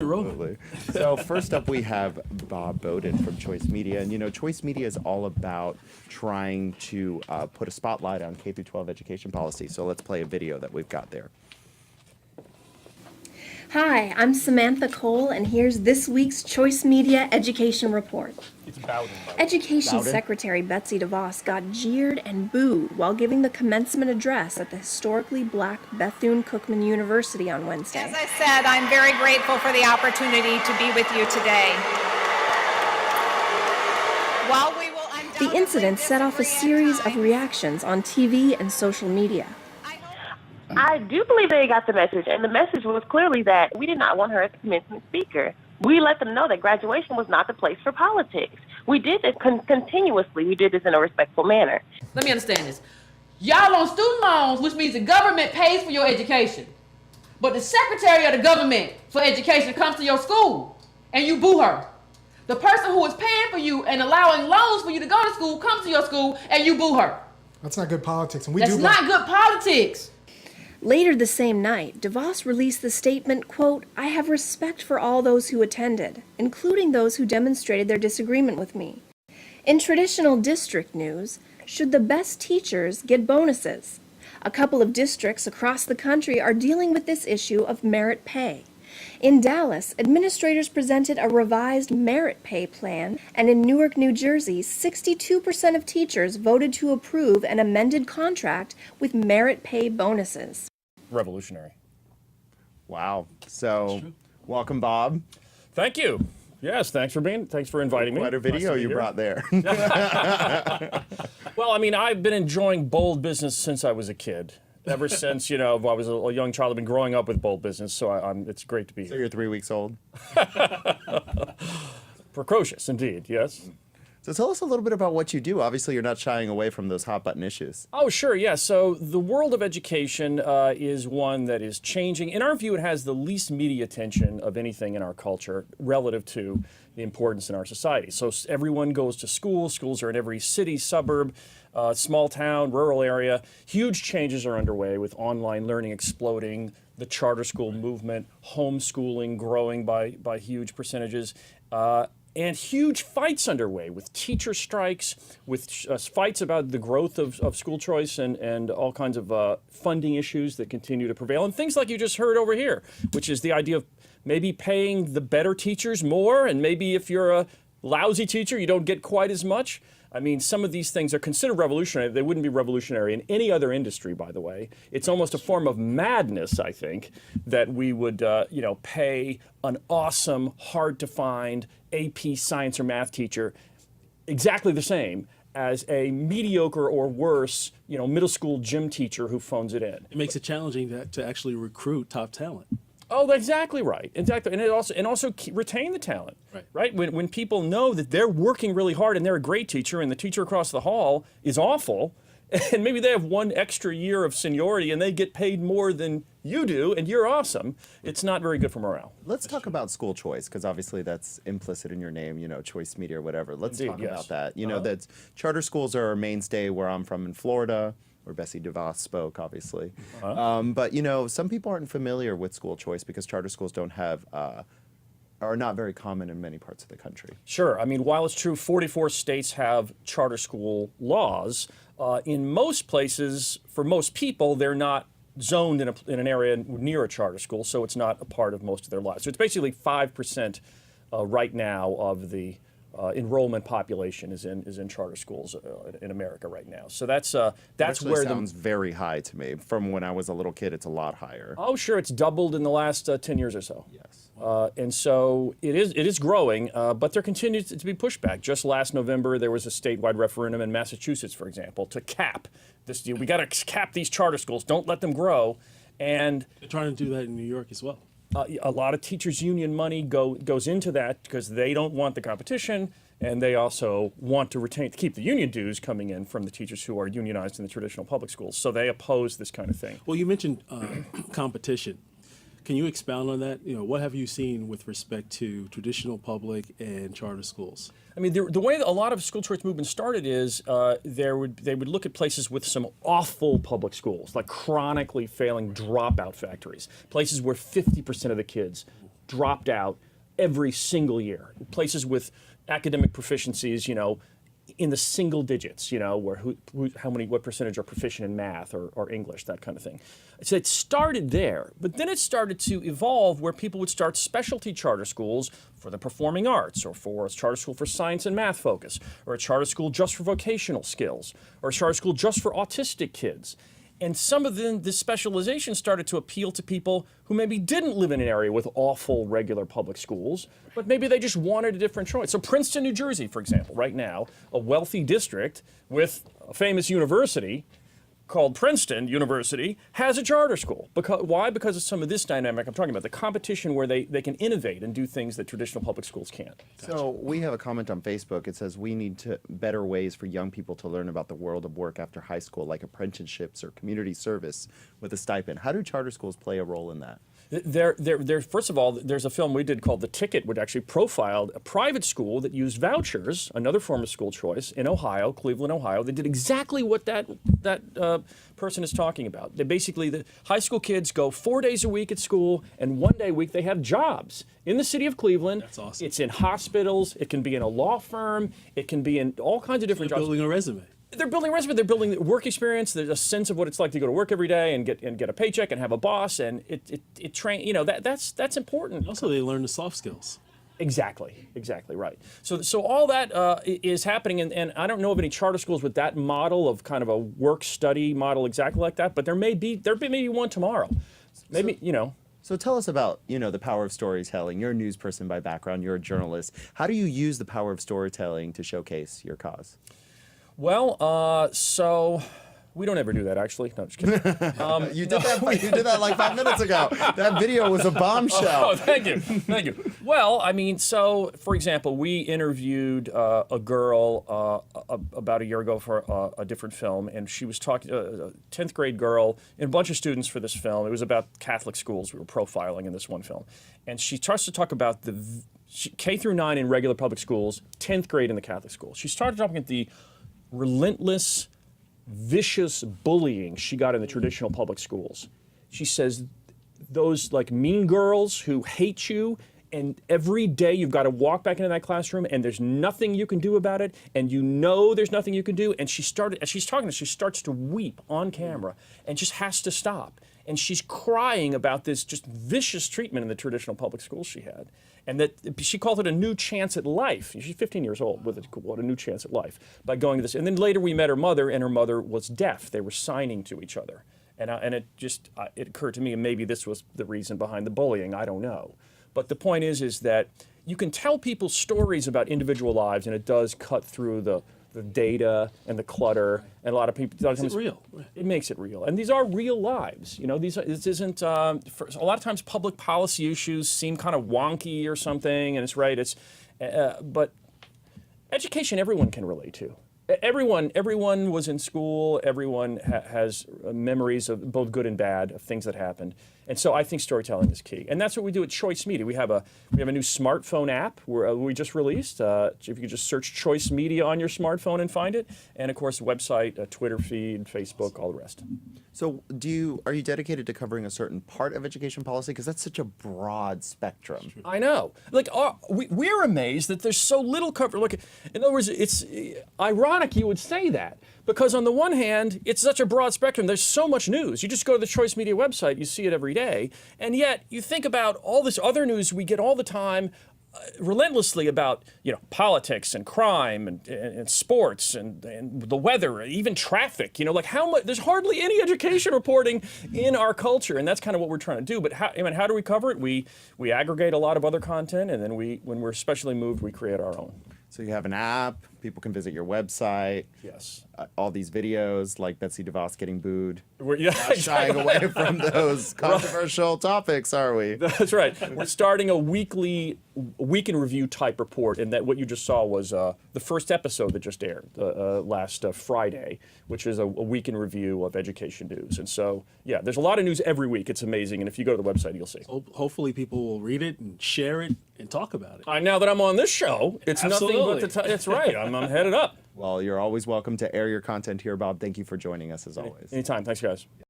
Absolutely. So first up, we have Bob Bowden from Choice Media. And, you know, Choice Media is all about trying to put a spotlight on K through 12 education policy. So let's play a video that we've got there. Hi, I'm Samantha Cole, and here's this week's Choice Media Education Report. It's Bowden. Education Bowden? Secretary Betsy DeVos got jeered and booed while giving the commencement address at the historically black Bethune-Cookman University on Wednesday. As I said, I'm very grateful for the opportunity to be with you today. While we will The incident set off a series of reactions on TV and social media. I do believe they got the message, and the message was clearly that we did not want her as the commencement speaker. We let them know that graduation was not the place for politics. We did this continuously. We did this in a respectful manner. Let me understand this. Y'all on student loans, which means the government pays for your education. But the secretary of the government for education comes to your school, and you boo her. The person who is paying for you and allowing loans for you to go to school comes to your school, and you boo her. That's not good politics. And That's not good politics. Later the same night, DeVos released the statement, quote, "I have respect for all those who attended, including those who demonstrated their disagreement with me." In traditional district news, should the best teachers get bonuses? A couple of districts across the country are dealing with this issue of merit pay. In Dallas, administrators presented a revised merit pay plan, and in Newark, New Jersey, 62% of teachers voted to approve an amended contract with merit pay bonuses. Revolutionary. Wow. So welcome, Bob. Thank you. Yes, thanks for inviting me. Quite a video you brought there. Well, I mean, I've been enjoying bold business since I was a kid. Ever since, you know, I was a young child, I've been growing up with bold business, so it's great to be So here. you're 3 weeks old. Precocious, indeed, yes. So tell us a little bit about what you do. Obviously, you're not shying away from those hot button issues. Oh, sure, yeah. So the world of education is one that is changing. In our view, it has the least media attention of anything in our culture relative to the importance in our society. So everyone goes to school. Schools are in every city, suburb, small town, rural area. Huge changes are underway with online learning exploding, the charter school movement, homeschooling growing by huge percentages. And huge fights underway with teacher strikes, with fights about the growth of school choice and all kinds of funding issues that continue to prevail. And things like you just heard over here, which is the idea of maybe paying the better teachers more, and maybe if you're a lousy teacher, you don't get quite as much. I mean, some of these things are considered revolutionary. They wouldn't be revolutionary in any other industry, by the way. It's almost a form of madness, I think, that we would, pay an awesome, hard-to-find AP science or math teacher exactly the same as a mediocre or worse, middle school gym teacher who phones it in. It makes it challenging to actually recruit top talent. Oh, that's exactly right. Exactly, and also retain the talent. Right. When people know that they're working really hard and they're a great teacher, and the teacher across the hall is awful, and maybe they have one extra year of seniority and they get paid more than you do, and you're awesome. It's not very good for morale. Let's talk about school choice, because obviously that's implicit in your name, Choice Media or whatever. Let's Indeed, talk yes. about that. That charter schools are a mainstay where I'm from in Florida, where Betsy DeVos spoke, obviously. But, some people aren't familiar with school choice because charter schools don't have, are not very common in many parts of the country. Sure. I mean, while it's true 44 states have charter school laws, in most places, for most people, they're not zoned in an area near a charter school, so it's not a part of most of their lives. So it's basically 5% right now of the enrollment population is in charter schools in America right now. So that's where sounds very high to me. From when I was a little kid, it's a lot higher. Oh, sure, it's doubled in the last 10 years or so. Yes. And so it is growing, but there continues to be pushback. Just last November, there was a statewide referendum in Massachusetts, for example, to cap this. We got to cap these charter schools. Don't let them grow. And They're trying to do that in New York as well. a lot of teachers' union money goes into that because they don't want the competition, and they also want to keep the union dues coming in from the teachers who are unionized in the traditional public schools. So they oppose this kind of thing. Well, you mentioned competition. Can you expound on that? What have you seen with respect to traditional public and charter schools? I mean, the way that a lot of school choice movements started is they would look at places with some awful public schools, like chronically failing dropout factories, places where 50% of the kids dropped out every single year. Places with academic proficiencies, in the single digits, where what percentage are proficient in math or English, that kind of thing. So it started there, but then it started to evolve where people would start specialty charter schools for the performing arts, or for a charter school for science and math focus, or a charter school just for vocational skills, or a charter school just for autistic kids. And some of this specialization started to appeal to people who maybe didn't live in an area with awful regular public schools, but maybe they just wanted a different choice. So Princeton, New Jersey, for example, right now, a wealthy district with a famous university called Princeton University, has a charter school. Why? Because of some of this dynamic I'm talking about, the competition where they can innovate and do things that traditional public schools can't. So we have a comment on Facebook. It says we need better ways for young people to learn about the world of work after high school, like apprenticeships or community service with a stipend. How do charter schools play a role in that? First of all, there's a film we did called The Ticket, which actually profiled a private school that used vouchers, another form of school choice, in Ohio, Cleveland, Ohio. They did exactly what that person is talking about. The high school kids go 4 days a week at school, and 1 day a week they have jobs in the city of Cleveland. That's awesome. It's in hospitals. It can be in a law firm. It can be in all kinds of different jobs. Building a resume. They're building a resume. They're building work experience. There's a sense of what it's like to go to work every day and get a paycheck and have a boss, and it train. That's important. Also, they learn the soft skills. Exactly right. So all that is happening, and I don't know of any charter schools with that model of kind of a work study model exactly like that. But there may be one tomorrow. Maybe So tell us about, the power of storytelling. You're a news person by background. You're a journalist. How do you use the power of storytelling to showcase your cause? Well, so we don't ever do that, actually. No, just kidding. You did that like 5 minutes ago. That video was a bombshell. Oh, thank you. Well, so for example, we interviewed a girl about a year ago for a different film, and she was talking, a 10th grade girl, and a bunch of students for this film. It was about Catholic schools we were profiling in this one film. And she starts to talk about K through 9 in regular public schools, 10th grade in the Catholic schools. She started talking at the relentless, vicious bullying she got in the traditional public schools. She says those like mean girls who hate you, and every day you've got to walk back into that classroom and there's nothing you can do about it, and there's nothing you can do. And as she's talking, she starts to weep on camera and just has to stop. And she's crying about this just vicious treatment in the traditional public schools she had. And that she called it a new chance at life. She's 15 years old with what a new chance at life by going to this. And then later we met her mother, and her mother was deaf. They were signing to each other. And it occurred to me, maybe this was the reason behind the bullying. I don't know. But the point is that you can tell people stories about individual lives, and it does cut through the data and the clutter, and a lot of people. It's real. It makes it real, and these are real lives. This isn't. A lot of times, public policy issues seem kind of wonky or something, and it's right. But education, everyone can relate to. Everyone was in school. Everyone has memories of both good and bad of things that happened, and so I think storytelling is key. And that's what we do at Choice Media. We have a new smartphone app we just released. If you could just search Choice Media on your smartphone and find it, and of course, website, Twitter feed, Facebook, all the rest. So are you dedicated to covering a certain part of education policy? Because that's such a broad spectrum. I know. We're amazed that there's so little coverage. Look, in other words, it's ironic you would say that, because on the one hand, it's such a broad spectrum. There's so much news. You just go to the Choice Media website, you see it every day, and yet you think about all this other news we get all the time, relentlessly about politics and crime and sports and the weather, even traffic. How much? There's hardly any education reporting in our culture, and that's kind of what we're trying to do. But how do we cover it? We aggregate a lot of other content, and then when we're especially moved, we create our own. So you have an app. People can visit your website. Yes. All these videos, like Betsy DeVos getting booed. We're not shying away from those controversial topics, are we? That's right. We're starting a week in review type report, and that what you just saw was the first episode that just aired last Friday, which is a week in review of education news. And so, yeah, there's a lot of news every week. It's amazing, and if you go to the website, you'll see. Hopefully, people will read it and share it and talk about it. Now that I'm on this show, it's Absolutely. nothing but that's right. I'm headed up. Well, you're always welcome to air your content here, Bob. Thank you for joining us as always. Anytime. Thanks, guys.